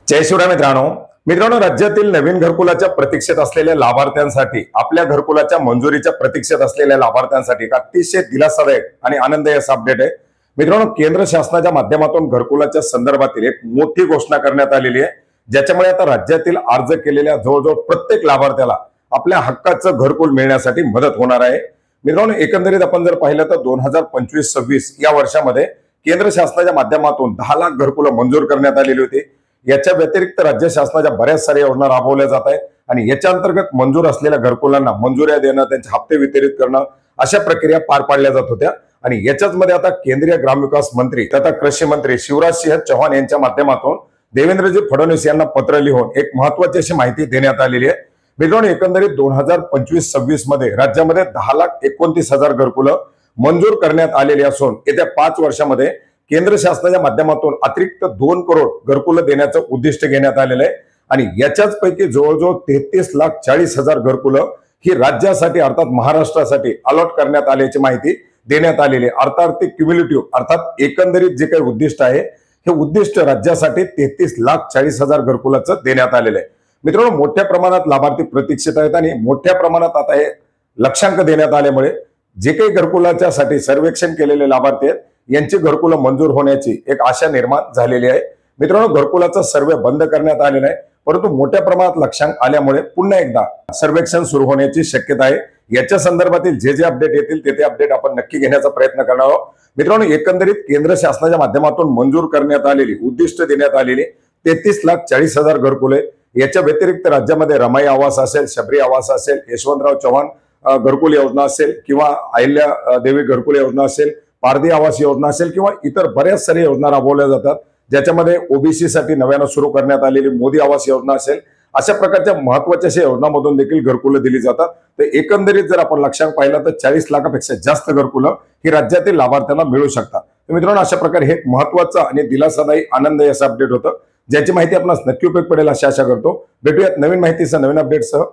जय शिवराय मित्रांनो, राज्यातील नवीन घरकुलाच्या प्रतीक्षेत असलेल्या लाभार्थ्यांसाठी, आपल्या घरकुलाच्या मंजुरीच्या प्रतीक्षेत असलेल्या लाभार्थ्यांसाठी एक अतिशय दिलासादायक आणि आनंदायी असा अपडेट आहे। मित्रांनो, केंद्र शासनाच्या माध्यमातून घरकुलाच्या संदर्भातील एक मोठी घोषणा करण्यात आलेली आहे, ज्याच्यामुळे आता राज्यातील अर्ज केलेल्या जवळजवळ प्रत्येक लाभार्थ्याला आपल्या हक्काचं घरकुल मिळण्यासाठी मदत होणार आहे। मित्रांनो, एकंदरीत आपण जर पाहिलं तर 2025-26 या वर्षामध्ये केंद्र शासनाच्या माध्यमातून 10 लाख घरकुलं मंजूर करण्यात आलेली होती। याच्या व्यतिरिक्त राज्य शासनाच्या बऱ्याच साऱ्या योजना राबवल्या जात आहेत आणि याच्या अंतर्गत मंजूर असलेल्या घरकुलांना मंजुऱ्या देणं, त्यांचे हप्ते वितरित करणं, अशा प्रक्रिया पार पाडल्या जात होत्या। आणि याच्याच मध्ये आता केंद्रीय ग्रामविकास मंत्री तथा कृषी मंत्री शिवराज सिंह चौहान यांच्या माध्यमातून देवेंद्रजी फडणवीस यांना पत्र लिहून एक महत्त्वाची अशी माहिती देण्यात आलेली आहे। मित्रांनो, एकंदरीत 2025-26 मध्ये राज्यामध्ये 10,29,000 घरकुलं मंजूर करण्यात आलेली असून येत्या 5 वर्षामध्ये केंद्र शासनाच्या माध्यमातून अतिरिक्त 2 करोड घरकुलं देण्याचं उद्दिष्ट घेण्यात आलेलं आहे। आणि याच्याच पैकी जवळजवळ 33,40,000 घरकुलं ही राज्यासाठी अर्थात महाराष्ट्रासाठी अलॉट करण्यात आल्याची माहिती देण्यात आलेली आहे। अर्थात क्युम्युलेटिव्ह अर्थात एकंदरीत जे काही उद्दिष्ट आहे, हे उद्दिष्ट राज्यासाठी 33,40,000 घरकुलाचं देण्यात आलेलं आहे। मित्रांनो, मोठ्या प्रमाणात लाभार्थी प्रतीक्षित आहेत आणि मोठ्या प्रमाणात आता हे लक्षांक देण्यात आल्यामुळे जे काही घरकुलाच्या साठी सर्वेक्षण केलेले लाभार्थी आहेत, यांची घरकुलं मंजूर होण्याची एक आशा निर्माण झालेली आहे। मित्रांनो, घरकुलाचा सर्वे बंद करण्यात आलेला आहे, परंतु मोठ्या प्रमाणात लक्षांक आल्यामुळे पुन्हा एकदा सर्वेक्षण सुरू होण्याची शक्यता आहे। याच्या संदर्भातील जे अपडेट येतील ते अपडेट आपण नक्की घेण्याचा प्रयत्न करणार आहोत। मित्रांनो, एकंदरीत केंद्र शासनाच्या माध्यमातून मंजूर करण्यात आलेली, उद्दिष्ट देण्यात आलेली 33,40,000 घरकुले, याच्या व्यतिरिक्त राज्यामध्ये रमाई आवास असेल, शबरी आवास असेल, यशवंतराव चव्हाण घरकुल योजना असेल किंवा अहिल्या देवी घरकुल योजना असेल, पारधी आवास योजना असेल किंवा इतर बऱ्याच साऱ्या योजना राबवल्या जातात, ज्याच्यामध्ये ओबीसी साठी नव्यानं सुरू करण्यात आलेली मोदी आवास योजना असेल, अशा प्रकारच्या महत्त्वाच्या अशा योजनांमधून देखील घरकुलं दिली जातात। तर एकंदरीत जर आपण लक्षात पाहिलं तर 40 लाखापेक्षा जास्त घरकुलं ही राज्यातील लाभार्थ्यांना मिळू शकतात। तर मित्रांनो, अशा प्रकारे हे महत्त्वाचं आणि दिलासादायी आनंदायी असं अपडेट होतं, ज्याची माहिती आपल्याला नक्की उपयोग पडेल अशी आशा करतो। भेटूयात नवीन माहितीसह, नवीन अपडेटसह।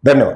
धन्यवाद।